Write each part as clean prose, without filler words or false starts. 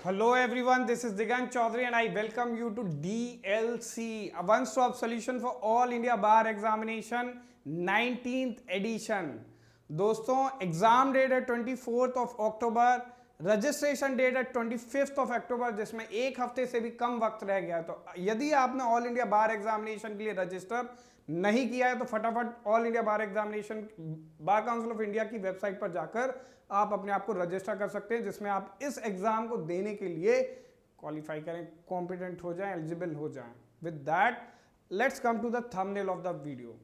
Hello everyone, this is Digant Chaudhary and I welcome you to DLC, a one-stop solution for all India Bar Examination 19th edition. दोस्तों exam date है 24th of October, registration date है 25th of October, जिसमें एक हफ्ते से भी कम वक्त रह गया है। तो यदि आपने ऑल इंडिया बार एग्जामिनेशन के लिए रजिस्टर नहीं किया है तो फटाफट all India bar examination bar Council of India की वेबसाइट पर जाकर आप अपने आप को रजिस्टर कर सकते हैं, जिसमें आप इस एग्जाम को देने के लिए क्वालिफाई करें, कॉम्पिटेंट हो जाएं, एलिजिबल हो जाएं। With that let's come to the thumbnail of the video.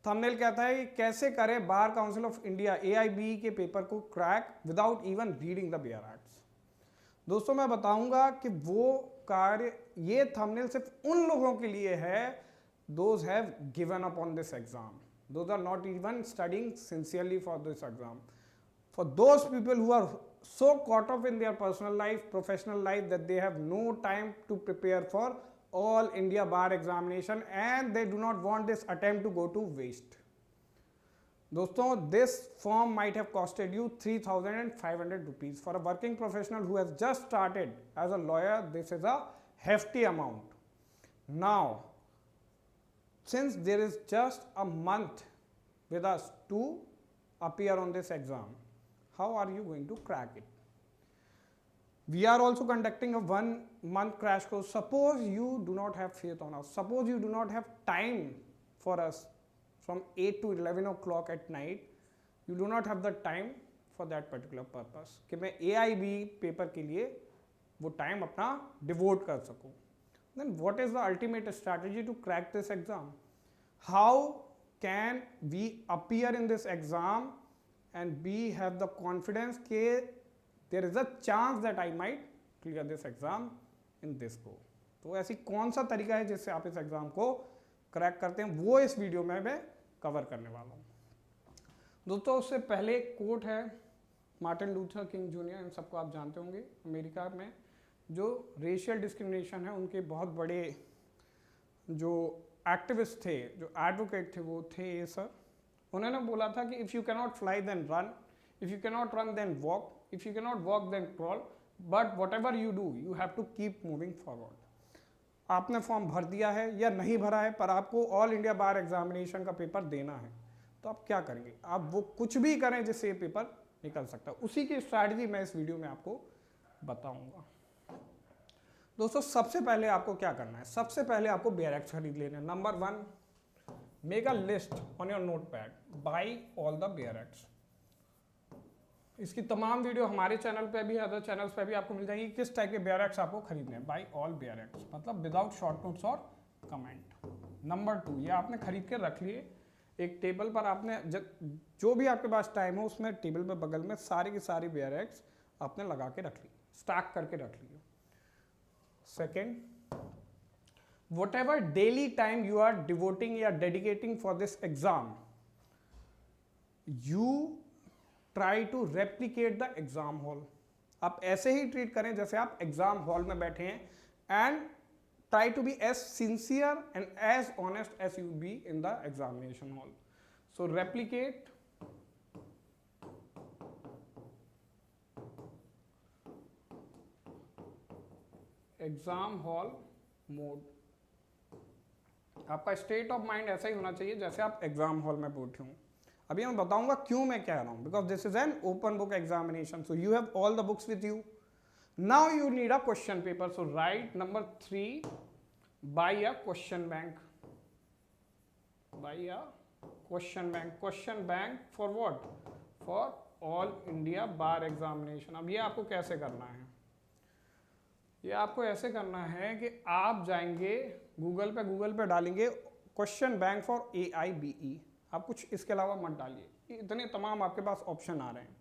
Thumbnail कहता है कि कैसे करें Bar Council of India AIBE के पेपर को crack without even reading the bare acts. दोस्तों मैं बताऊंगा कि वो कार्य, ये थंबनेल सिर्फ उन लोगों के लिए है those have given up on this exam, those are not even studying sincerely for this exam. For those people who are so caught up in their personal life, professional life, that they have no time to prepare for all India bar examination and they do not want this attempt to go to waste. दोस्तों this form might have costed you 3,500 rupees. For a working professional who has just started as a lawyer, this is a hefty amount. Now since there is just a month with us to appear on this exam, how are you going to crack it? We are also conducting a 1 month crash course. Suppose you do not have faith on us, suppose you do not have time for us from 8 to 11 o'clock at night, you do not have the time for that particular purpose कि मैं AIB paper के लिए वो time अपना devote कर सकूँ. Then what is the ultimate strategy to crack this exam? How can we appear in this exam and we have the confidence that there is a chance that I might clear this exam in this go? तो ऐसी कौन सा तरीका है जिससे आप इस exam को क्रैक करते हैं, वो इस वीडियो में मैं कवर करने वाला हूँ. दोस्तों उससे पहले एक कोट है मार्टिन लूथर किंग जूनियर, इन सबको आप जानते होंगे. अमेरिका में जो रेशियल डिस्क्रिमिनेशन है उनके बहुत बड़े जो एक्टिविस्ट थे, जो एडवोकेट थे, वो थे ये सर. उन्होंने बोला था कि if you cannot fly then run, if you cannot run then walk, if you cannot walk then crawl, but whatever you do you have to keep moving forward. आपने form भर दिया है या नहीं भरा है, पर आपको ऑल इंडिया बार एग्जामिनेशन का पेपर देना है, तो आप क्या करेंगे? आप वो कुछ भी करें जिससे ये पेपर निकल सकता है. उसी की स्ट्रैटेजी मैं इस वीडियो में आपको बताऊंगा. दोस्तों सबसे पहले आपको क्या करना है? सबसे पहले आपको बेयर एक्ट्स खरीद लेना है. Number 1, make a list on your note pad, by all the bare acts. इसकी तमाम वीडियो हमारे चैनल पे भी, अदर चैनल्स पे भी आपको मिल जाएगी किस टाइप के बेयर एक्ट्स आपको खरीदने हैं. बाई ऑल बेयर एक्ट्स मतलब विदाउट शॉर्ट नोट्स और कमेंट. नंबर 2, ये आपने खरीद के रख लिए एक टेबल पर. आपने जो भी आपके पास टाइम हो उसमें टेबल पे बगल में सारी की सारी बेयर एक्ट्स आपने लगा के रख ली, स्टैक करके रख ली. Second, whatever daily time you are devoting or dedicating for this exam, you try to replicate the exam hall. आप ऐसे ही ट्रीट करें जैसे आप एग्जाम हॉल में बैठे हैं, and try to be as sincere and as honest as you be in the examination hall. So replicate exam hall mode. आपका state of mind ऐसा ही होना चाहिए जैसे आप एग्जाम हॉल में बैठे हों. अभी मैं बताऊंगा क्यों मैं कह रहा हूं, because this is an open book examination, so you have all the books with you. Now you need a question paper, so right number 3, by a question bank. By a question bank. Question bank for what? For all India bar examination. अब ये आपको कैसे करना है? ये आपको ऐसे करना है कि आप जाएंगे गूगल पे डालेंगे क्वेश्चन बैंक फॉर AIBE. आप कुछ इसके अलावा मत डालिए, इतने तमाम आपके पास ऑप्शन आ रहे हैं.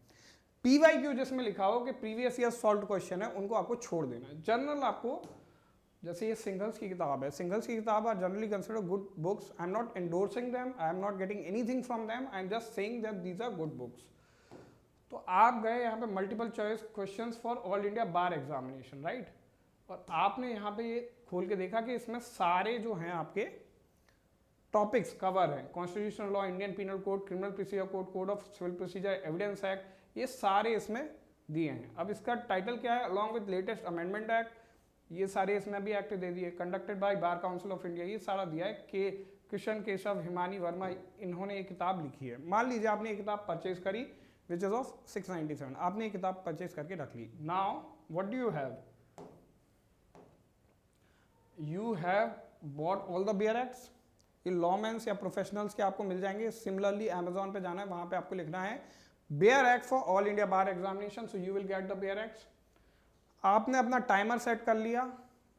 PYQ जिसमें लिखा हो कि प्रीवियस ईयर सॉल्व क्वेश्चन है, उनको आपको छोड़ देना है. जनरल आपको, जैसे ये सिंगल्स की किताब है, सिंगल्स की किताब are generally consider good books. I am not endorsing them, I am not getting anything from them, I am just saying that these are good books. तो आप गए यहाँ पे multiple choice questions for all India bar examination, right? और आपने यहाँ पे ये खोल के देखा कि इसमें सारे जो हैं आपके टॉपिक्स कवर हैं. Constitutional law, Indian penal code, criminal procedure code, code of civil procedure, evidence act, ये सारे इसमें दिए हैं। अब इसका टाइटल क्या है, along with latest amendment act, ये सारे इसमें भी एक्ट दे दिए, conducted by bar Council of India, ये सारा दिया है। के कृष्ण केशव हिमानी वर्मा, इन्होंने ये किताब लिखी है। मान लीजिए आपने ये किताब परचेज करी विच इज ऑफ 697, आपने ये किताब परचेज करके रख ली। Now what do you have, you have bought all the bare acts, ये लॉमेंस या प्रोफेशनल्स के आपको मिल जाएंगे। सिमिलरली अमेजोन पे जाना है, वहां पे आपको लिखना है bare act for all India bar examination, so you will get the bare acts. आपने अपना टाइमर सेट कर लिया,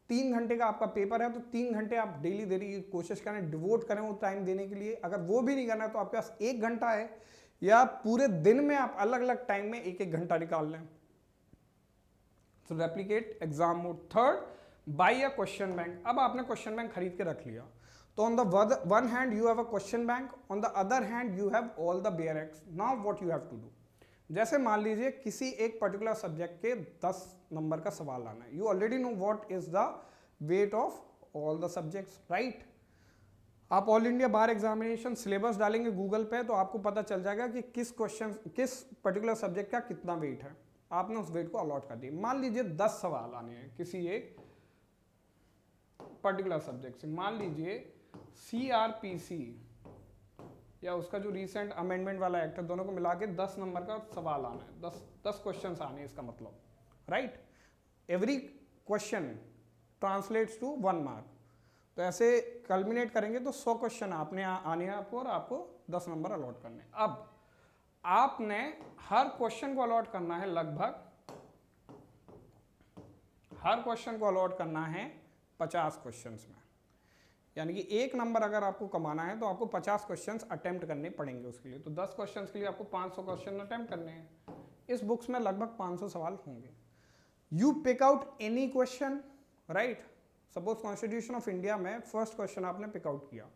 3 घंटे का आपका पेपर है, तो 3 घंटे आप डेली देने की कोशिश करें, डिवोट करें वो टाइम देने के लिए। अगर वो भी नहीं करना है तो आपके पास 1 घंटा है, या पूरे दिन में आप अलग अलग टाइम में 1-1 घंटा निकाल लें। तो replicate exam mode. Third, by a question bank. अब आपने क्वेश्चन बैंक खरीद के रख लिया, तो on the one hand you have a question bank, on the other hand you have all the bare acts. Now what you have to do, जैसे मान लीजिए किसी एक पर्टिकुलर सब्जेक्ट के 10 नंबर का सवाल आना है, you already know what is the weight of all the subjects, right. आप ऑल इंडिया बार एग्जामिनेशन सिलेबस डालेंगे गूगल पे, तो आपको पता चल जाएगा कि किस पर्टिकुलर सब्जेक्ट का कितना वेट है। आपने उस वेट को अलॉट कर दिया। मान लीजिए 10 सवाल आने हैं किसी एक पर्टिकुलर सब्जेक्ट से, मान लीजिए CRPC या उसका जो रिसेंट अमेंडमेंट वाला एक्ट है, दोनों को मिला के 10 नंबर का सवाल आना है, 10 क्वेश्चन आने हैं इसका मतलब, right. Every question translates to 1 mark. तो ऐसे कल्मिनेट करेंगे तो 100 क्वेश्चन आपने आने हैं आपको, और आपको 10 नंबर अलॉट करने। अब आपने हर क्वेश्चन को अलॉट करना है, लगभग हर क्वेश्चन को अलॉट करना है 50 क्वेश्चंस में, यानी कि 1 नंबर अगर आपको कमाना है तो आपको 50 क्वेश्चंस अटेम्प्ट करने पड़ेंगे उसके लिए। तो 10 क्वेश्चंस के लिए आपको 500 क्वेश्चन अटेम्प्ट करने हैं। इस बुक्स में लगभग 500 सवाल होंगे। You pick out any question, right. Suppose constitution of India में फर्स्ट क्वेश्चन आपने पिक आउट किया,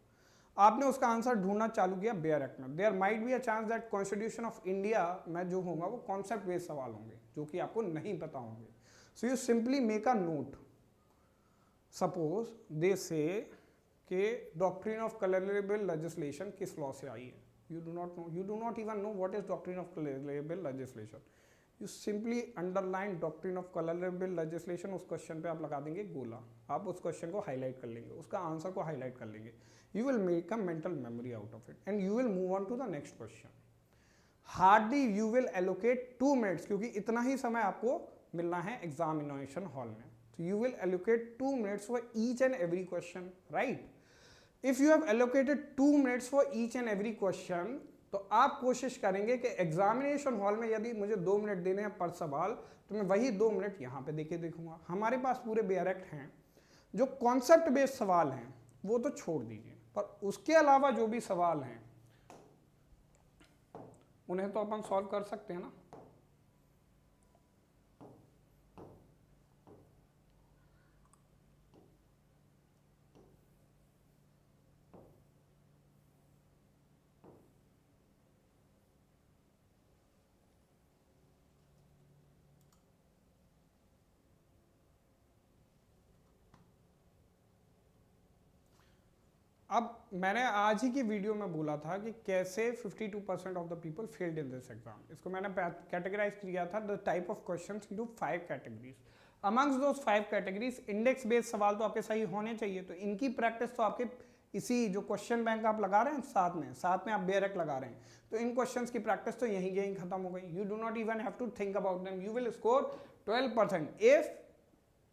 आपने उसका आंसर ढूंढना चालू किया बेयर एक्ट में। There might be a chance that constitution of India में जो होगा वो कॉन्सेप्ट बेस्ड सवाल होंगे जो कि आपको नहीं पता होंगे। So you simply make a note. Suppose they से कि डॉक्ट्रिन ऑफ कलरेबल लेजिस्लेशन किस लॉ से आई है, you do not know, you do not even know what is doctrine of colourable legislation. You simply underline doctrine of colourable legislation, उस question पे आप लगा देंगे गोला, आप उस क्वेश्चन को हाईलाइट कर लेंगे, उसका आंसर को हाईलाइट कर लेंगे। You will make a mental memory out of it and you will move on to the next question. Hardly you will allocate 2 minutes, क्योंकि इतना ही समय आपको मिलना है एग्जामिनेशन हॉल में। So you will allocate 2 minutes for each and every question, right? If you have allocated 2 minutes for each and every question, तो आप कोशिश करेंगे कि एग्जामिनेशन हॉल में यदि मुझे 2 मिनट देने हैं पर सवाल, तो मैं वही 2 मिनट यहाँ पे देके देखूंगा। हमारे पास पूरे बेयर एक्ट हैं, जो कॉन्सेप्ट बेस्ड सवाल हैं वो तो छोड़ दीजिए, पर उसके अलावा जो भी सवाल हैं उन्हें तो अपन सॉल्व कर सकते हैं ना। अब मैंने आज ही की वीडियो में बोला था कि कैसे 52% of the people failed in this exam. इसको मैंने कैटेगराइज किया था the type of questions into 5 categories. Amongst those 5 categories index based सवाल तो आपके सही होने चाहिए, तो इनकी प्रैक्टिस तो आपके इसी जो क्वेश्चन बैंक आप लगा रहे हैं साथ में आप बेयर एक्ट लगा रहे हैं, तो इन क्वेश्चंस की प्रैक्टिस तो यहीं खत्म हो गई। You do not even have to think about them, you will score 12%। If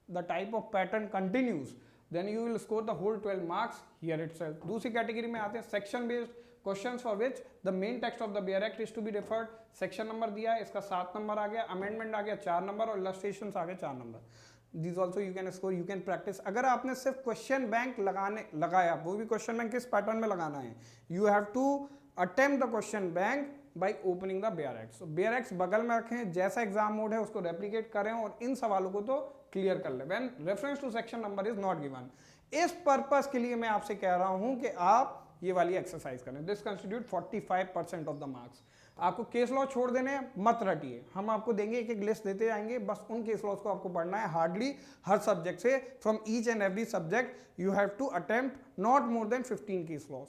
the type of pattern continues then you will score the whole 12 marks here itself. दूसरी कैटेगरी में आते हैं section based questions for which the main text of the bare act is to be referred. Section number दिया है, इसका 7 number आ गया, amendment आ गया 4 number, और इलस्ट्रेशंस आ गए 4 number. This also you can score, you can practice. अगर आपने सिर्फ क्वेश्चन बैंक लगाया, वो भी क्वेश्चन बैंक किस पैटर्न में लगाना है, you have to attempt the question bank by opening the bare act. Bare act बगल में रखें, जैसा एग्जाम मोड है उसको रेप्लिकेट करें और इन सवालों को तो क्लियर कर ले when reference to section number is not given. इस पर्पस के लिए मैं आपसे कह रहा हूं कि आप ये वाली एक्सरसाइज करें। This constitute 45% of the marks. आपको केस लॉ छोड़ देने हैं, मत रटिए, हम आपको देंगे एक लिस्ट देते जाएंगे, बस उन केस लॉज को आपको पढ़ना है हार्डली हर सब्जेक्ट से। From each and every subject you have to attempt not more than 15 case laws,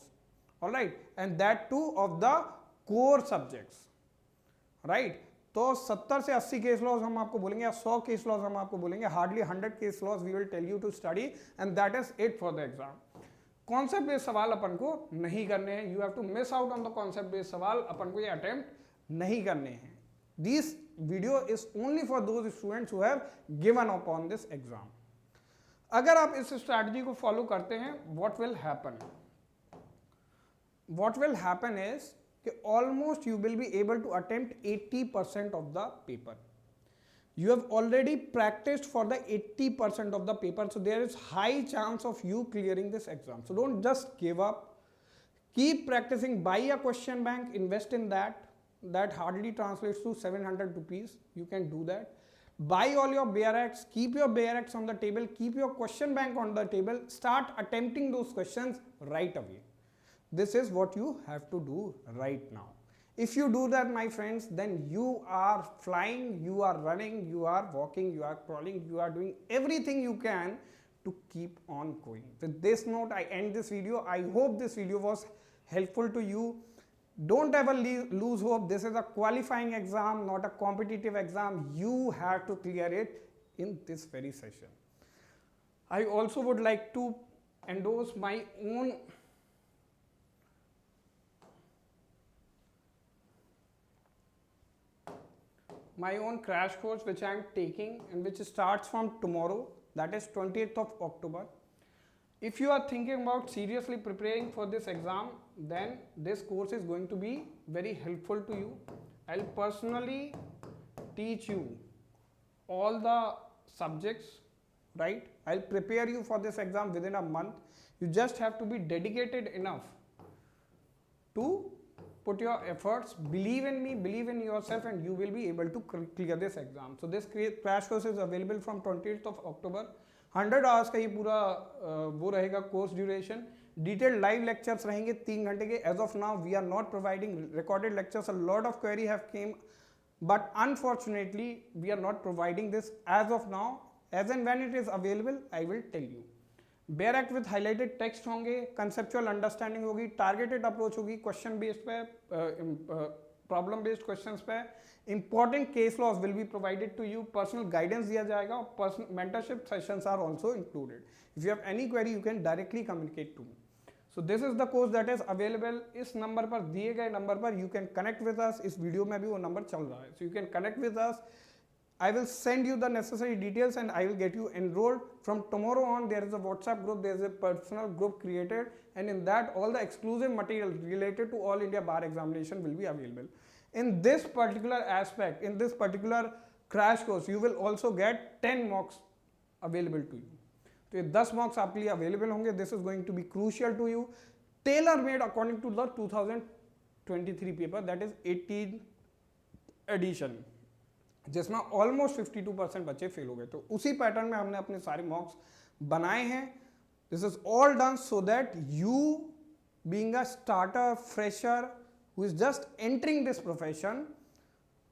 alright, and that too of the core subjects, right. तो तो 70 से 80 केस लॉज हम आपको बोलेंगे या 100 केस लॉज हम आपको बोलेंगे, hardly 100 case laws we will tell you to study and that is it for the exam. Concept based सवाल अपन को नहीं करने हैं, you have to miss out on the concept based सवाल, अपन को ये अटेम्प्ट नहीं करने हैं। This video is only for those students who have given up on this exam. अगर आप इस स्ट्रैटेजी को फॉलो करते हैं, what will happen? What will happen is कि almost you will be able to attempt 80% of the paper. You have already practiced for the 80% of the paper, so there is high chance of you clearing this exam. So don't just give up. Keep practicing. Buy a question bank, invest in that. That hardly translates to 700 rupees. You can do that. Buy all your bare acts. Keep your bare acts on the table. Keep your question bank on the table. Start attempting those questions right away. This is what you have to do right now. If you do that, my friends, then you are flying, you are running, you are walking, you are crawling, you are doing everything you can to keep on going. With this note, I end this video. I hope this video was helpful to you. Don't ever lose hope. This is a qualifying exam, not a competitive exam. You have to clear it in this very session. I also would like to endorse my own crash course which I am taking and which starts from tomorrow, that is 20th of October. If you are thinking about seriously preparing for this exam, then this course is going to be very helpful to you. I'll personally teach you all the subjects, right? I'll prepare you for this exam within a month. You just have to be dedicated enough to put your efforts, believe in me, believe in yourself, and you will be able to clear this exam. So this crash course is available from 20th of October. 100 hours का ये पूरा वो रहेगा course duration. Detailed live lectures रहेंगे 3 घंटे के. As of now, we are not providing recorded lectures. A lot of query have came, but unfortunately, we are not providing this as of now. As and when it is available, I will tell you. Bare act with highlighted text होंगे, conceptual understanding होगी, targeted approach होगी, question based पे, problem based questions पे, important case laws will be provided to you, personal guidance दिया जाएगा और personal mentorship sessions are also included. If you have any query you can directly communicate to me. So this is the course that is available. इस number पर, दिए गए number पर you can connect with us. इस video में भी वो number चल रहा है, so you can connect with us. I will send you the necessary details and I will get you enrolled. From tomorrow on, there is a WhatsApp group, there is a personal group created, and in that all the exclusive material related to All India Bar Examination will be available. In this particular aspect, in this particular crash course, you will also get 10 mocks available to you. तो ये 10 mocks आपके लिए available होंगे. This is going to be crucial to you. Tailor made according to the 2023 paper, that is 18th edition. जिसमें almost 52% बच्चे fail हो गए. तो उसी पैटर्न में हमने अपने सारे मॉक्स बनाए हैं. This is all done so that you being a starter, fresher who is just entering this profession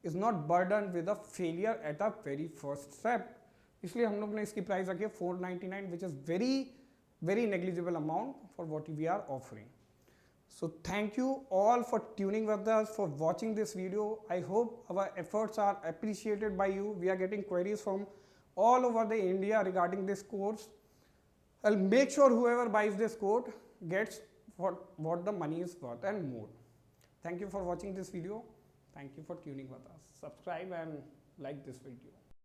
is not burden with a failure at a very first step. इसलिए हम लोग ने इसकी प्राइस रखी है 499, which is very very negligible amount for what we are offering. So thank you all for tuning with us, for watching this video. I hope our efforts are appreciated by you. We are getting queries from all over the India regarding this course. I'll make sure whoever buys this course gets what the money is worth and more. Thank you for watching this video. Thank you for tuning with us. Subscribe and like this video.